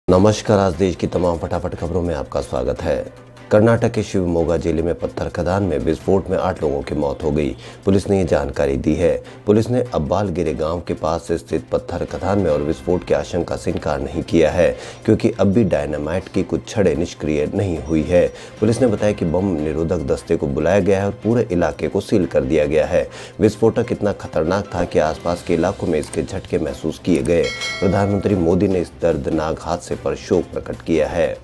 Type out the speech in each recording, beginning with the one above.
नमस्कार। आज देश की तमाम फटाफट खबरों में आपका स्वागत है। कर्नाटक के शिवमोगा जिले में पत्थर खदान में विस्फोट में 8 लोगों की मौत हो गई। पुलिस ने ये जानकारी दी है। पुलिस ने अब्बालगिरे गांव के पास स्थित पत्थर खदान में और विस्फोट की आशंका से इनकार नहीं किया है, क्योंकि अब भी डायनामाइट की कुछ छड़ें निष्क्रिय नहीं हुई है। पुलिस ने बताया कि बम निरोधक दस्ते को बुलाया गया है और पूरे इलाके को सील कर दिया गया है। विस्फोटक इतना खतरनाक था कि आसपास के इलाकों में इसके झटके महसूस किए गए। प्रधानमंत्री मोदी ने इस दर्दनाक हादसे पर शोक प्रकट किया है।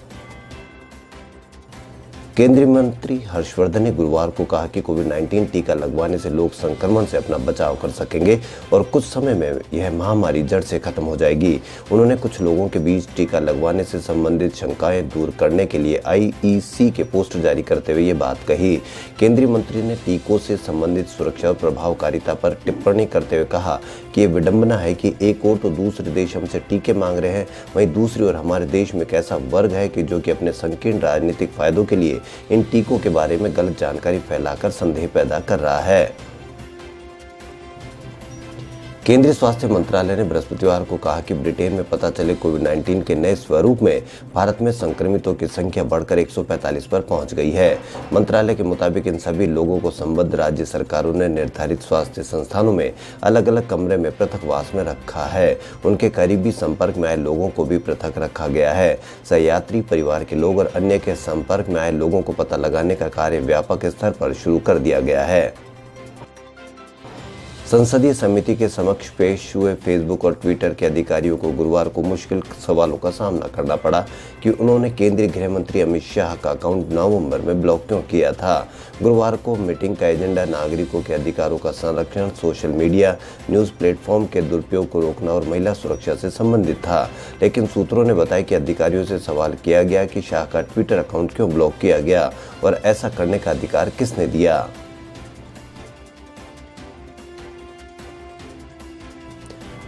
केंद्रीय मंत्री हर्षवर्धन ने गुरुवार को कहा कि कोविड-19 टीका लगवाने से लोग संक्रमण से अपना बचाव कर सकेंगे और कुछ समय में यह महामारी जड़ से खत्म हो जाएगी। उन्होंने कुछ लोगों के बीच टीका लगवाने से संबंधित शंकाएं दूर करने के लिए IEC के पोस्टर जारी करते हुए ये बात कही। केंद्रीय मंत्री ने टीकों से संबंधित सुरक्षा और प्रभावकारिता पर टिप्पणी करते हुए कहा कि ये विडंबना है कि एक ओर तो दूसरे देश हमसे टीके मांग रहे हैं, वहीं दूसरी ओर हमारे देश में एक ऐसा वर्ग है कि जो कि अपने संकीर्ण राजनीतिक फायदों के लिए इन टीकों के बारे में गलत जानकारी फैलाकर संदेह पैदा कर रहा है। केंद्रीय स्वास्थ्य मंत्रालय ने बृहस्पतिवार को कहा कि ब्रिटेन में पता चले कोविड-19 के नए स्वरूप में भारत में संक्रमितों की संख्या बढ़कर 145 पर पहुंच गई है। मंत्रालय के मुताबिक इन सभी लोगों को संबद्ध राज्य सरकारों ने निर्धारित स्वास्थ्य संस्थानों में अलग अलग कमरे में पृथकवास में रखा है। उनके करीबी संपर्क में आए लोगों को भी पृथक रखा गया है। सहयात्री, परिवार के लोग और अन्य के संपर्क में आए लोगों को पता लगाने का कार्य व्यापक स्तर पर शुरू कर दिया गया है। संसदीय समिति के समक्ष पेश हुए फेसबुक और ट्विटर के अधिकारियों को गुरुवार को मुश्किल सवालों का सामना करना पड़ा कि उन्होंने केंद्रीय गृह मंत्री अमित शाह का अकाउंट नवंबर में ब्लॉक क्यों किया था। गुरुवार को मीटिंग का एजेंडा नागरिकों के अधिकारों का संरक्षण, सोशल मीडिया, न्यूज़ प्लेटफॉर्म के दुरुपयोग को रोकना और महिला सुरक्षा से संबंधित था, लेकिन सूत्रों ने बताया कि अधिकारियों से सवाल किया गया कि शाह का ट्विटर अकाउंट क्यों ब्लॉक किया गया और ऐसा करने का अधिकार किसने दिया।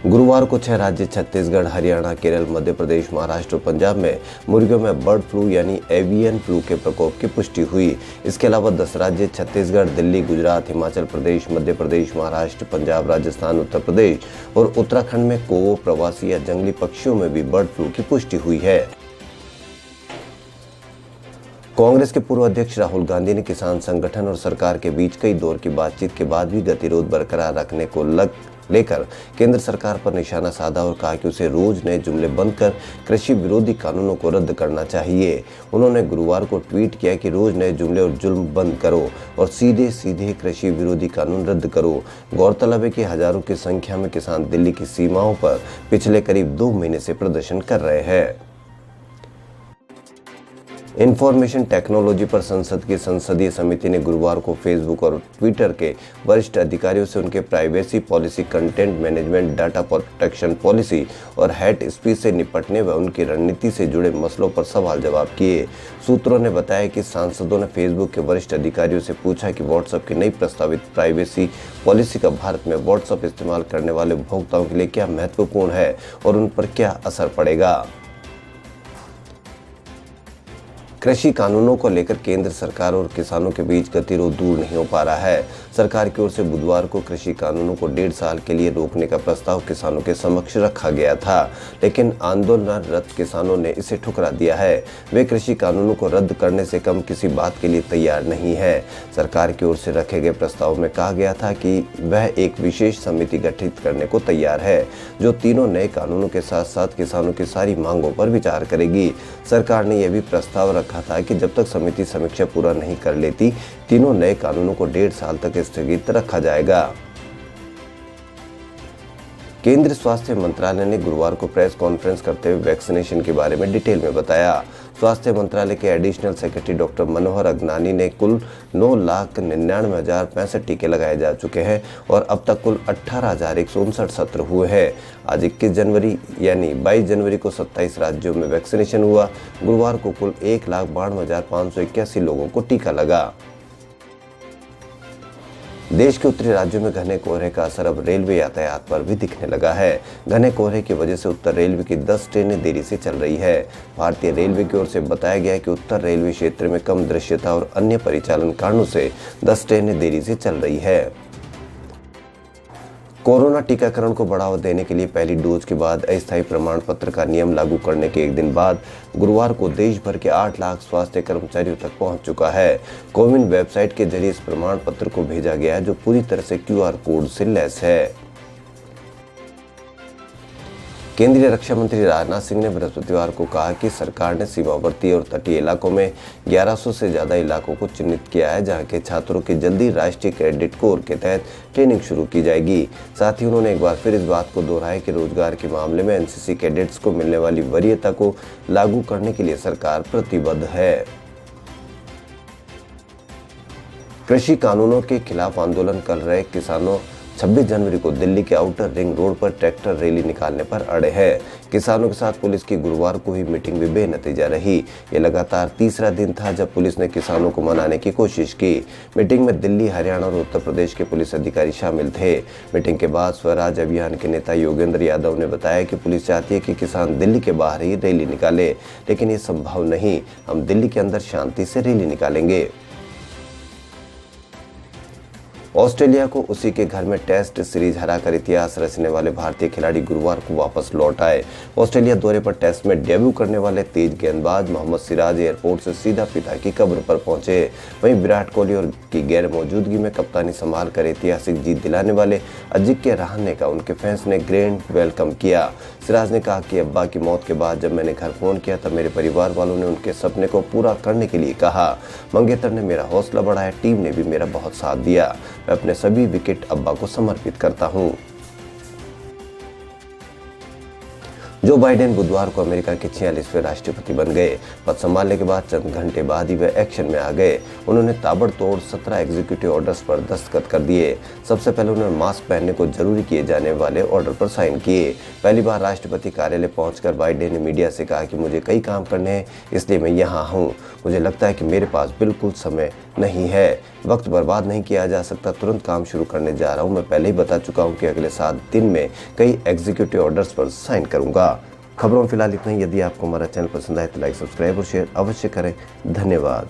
गुरुवार को 6 राज्य छत्तीसगढ़, हरियाणा, केरल, मध्य प्रदेश, महाराष्ट्र और पंजाब में मुर्गियों में बर्ड फ्लू यानी एवियन फ्लू के प्रकोप की पुष्टि हुई। इसके अलावा 10 राज्य छत्तीसगढ़, दिल्ली, गुजरात, हिमाचल प्रदेश, मध्य प्रदेश, महाराष्ट्र, पंजाब, राजस्थान, उत्तर प्रदेश और उत्तराखंड में कौओं, प्रवासी या जंगली पक्षियों में भी बर्ड फ्लू की पुष्टि हुई है। कांग्रेस के पूर्व अध्यक्ष राहुल गांधी ने किसान संगठन और सरकार के बीच कई दौर की बातचीत के बाद भी गतिरोध बरकरार रखने को लेकर केंद्र सरकार पर निशाना साधा और कहा कि उसे रोज नए जुमले बंद कर कृषि विरोधी कानूनों को रद्द करना चाहिए। उन्होंने गुरुवार को ट्वीट किया कि रोज नए जुमले और जुल्म बंद करो और सीधे सीधे कृषि विरोधी कानून रद्द करो। गौरतलब है कि हजारों की संख्या में किसान दिल्ली की सीमाओं पर पिछले करीब 2 महीने से प्रदर्शन कर रहे हैं। इंफॉर्मेशन टेक्नोलॉजी पर संसद की संसदीय समिति ने गुरुवार को फेसबुक और ट्विटर के वरिष्ठ अधिकारियों से उनके privacy policy, content management, data protection policy और हेट स्पीच से निपटने व उनकी रणनीति से जुड़े मसलों पर सवाल जवाब किए। सूत्रों ने बताया कि सांसदों ने फेसबुक के वरिष्ठ अधिकारियों से पूछा कि व्हाट्सएप की नई प्रस्तावित प्राइवेसी पॉलिसी का भारत में व्हाट्सएप इस्तेमाल करने वाले उपभोक्ताओं के लिए क्या महत्वपूर्ण है और उन पर क्या असर पड़ेगा। कृषि कानूनों को लेकर केंद्र सरकार और किसानों के बीच गतिरोध दूर नहीं हो पा रहा है। सरकार की ओर से बुधवार को कृषि कानूनों को 1.5 साल के लिए रोकने का प्रस्ताव किसानों के समक्ष रखा गया था, लेकिन आंदोलनरत किसानों ने इसे ठुकरा दिया है। वे कृषि कानूनों को रद्द करने से कम किसी बात के लिए तैयार नहीं है। सरकार की ओर से रखे गए प्रस्ताव में कहा गया था कि वह एक विशेष समिति गठित करने को तैयार है, जो तीनों नए कानूनों के साथ साथ किसानों की सारी मांगों पर विचार करेगी। सरकार ने यह भी प्रस्ताव रखा था कि जब तक समिति समीक्षा पूरा नहीं कर लेती, तीनों नए कानूनों को 1.5 साल तक स्थगित रखा जाएगा। केंद्रीय स्वास्थ्य मंत्रालय ने गुरुवार को प्रेस कॉन्फ्रेंस करते हुए वैक्सीनेशन के बारे में डिटेल में बताया। स्वास्थ्य मंत्रालय के additional secretary doctor Manohar Agnani ने कुल 9,99,065 टीके लगाए जा चुके हैं और अब तक कुल 18,159 सत्र हुए हैं। आज 21 जनवरी यानी 22 जनवरी को 27 राज्यों में वैक्सीनेशन हुआ। गुरुवार को कुल 1,92,581 लोगों को टीका लगा। देश के उत्तरी राज्यों में घने कोहरे का असर अब रेलवे यातायात पर भी दिखने लगा है। घने कोहरे की वजह से उत्तर रेलवे की 10 ट्रेनें देरी से चल रही है। भारतीय रेलवे की ओर से बताया गया है कि उत्तर रेलवे क्षेत्र में कम दृश्यता और अन्य परिचालन कारणों से 10 ट्रेनें देरी से चल रही है। कोरोना टीकाकरण को बढ़ावा देने के लिए पहली डोज के बाद अस्थायी प्रमाण पत्र का नियम लागू करने के एक दिन बाद गुरुवार को देश भर के 8 लाख स्वास्थ्य कर्मचारियों तक पहुंच चुका है। कोविन वेबसाइट के जरिए इस प्रमाण पत्र को भेजा गया है, जो पूरी तरह से QR कोड से लैस है। केंद्रीय रक्षा मंत्री राजनाथ सिंह ने बृहस्पतिवार को कहा कि सरकार ने सीमावर्ती और तटीय इलाकों में 1100 से ज्यादा इलाकों को चिन्हित किया है, जहां के छात्रों की जल्दी राष्ट्रीय कैडेट कोर के तहत ट्रेनिंग शुरू की जाएगी। साथ ही उन्होंने एक बार फिर इस बात को दोहराया कि रोजगार के मामले में NCC कैडेट्स को मिलने वाली वरीयता को लागू करने के लिए सरकार प्रतिबद्ध है। कृषि कानूनों के खिलाफ आंदोलन कर रहे किसानों 26 जनवरी को दिल्ली के आउटर रिंग रोड पर ट्रैक्टर रैली निकालने पर अड़े हैं। किसानों के साथ पुलिस की गुरुवार को हुई मीटिंग भी बेनतीजा रही। ये लगातार तीसरा दिन था जब पुलिस ने किसानों को मनाने की कोशिश की। मीटिंग में दिल्ली, हरियाणा और उत्तर प्रदेश के पुलिस अधिकारी शामिल थे। मीटिंग के बाद स्वराज अभियान के नेता योगेंद्र यादव ने बताया कि पुलिस चाहती है कि किसान दिल्ली के बाहर ही रैली निकाले, लेकिन ये संभव नहीं। हम दिल्ली के अंदर शांति से रैली निकालेंगे। ऑस्ट्रेलिया को उसी के घर में टेस्ट सीरीज हराकर इतिहास रचने वाले भारतीय खिलाड़ी गुरुवार को वापस लौट आए। ऑस्ट्रेलिया दौरे पर टेस्ट में डेब्यू करने वाले तेज गेंदबाज मोहम्मद सिराज एयरपोर्ट से सीधा पिता की कब्र पर पहुंचे। वहीं विराट कोहली और की गैर मौजूदगी में कप्तानी संभाल कर ऐतिहासिक जीत दिलाने वाले अजिंक्य रहाणे का उनके फैंस ने ग्रैंड वेलकम किया। सिराज ने कहा कि अब्बा की मौत के बाद जब मैंने घर फोन किया तब मेरे परिवार वालों ने उनके सपने को पूरा करने के लिए कहा। मंगेतर ने मेरा हौसला बढ़ाया, टीम ने भी मेरा बहुत साथ दिया। मैं अपने सभी विकेट अब्बा को समर्पित करता हूं। जो बाइडेन बुधवार को अमेरिका के 46वें राष्ट्रपति बन गए। पद संभालने के बाद चंद घंटे बाद ही वह एक्शन में आ गए। उन्होंने ताबड़तोड़ 17 एग्जीक्यूटिव ऑर्डर्स पर दस्तखत कर दिए। सबसे पहले उन्होंने मास्क पहनने को जरूरी किए जाने वाले ऑर्डर पर साइन किए। पहली बार राष्ट्रपति कार्यालय पहुंचकर बाइडेन ने मीडिया से कहा कि मुझे कई काम करने हैं, इसलिए मैं यहाँ हूँ। मुझे लगता है कि मेरे पास बिल्कुल समय नहीं है, वक्त बर्बाद नहीं किया जा सकता, तुरंत काम शुरू करने जा रहा हूं। मैं पहले ही बता चुका हूं कि अगले 7 दिन में कई एग्जीक्यूटिव ऑर्डर्स पर साइन करूंगा। खबरों में फिलहाल इतना ही। यदि आपको हमारा चैनल पसंद आए तो लाइक, सब्सक्राइब और शेयर अवश्य करें। धन्यवाद।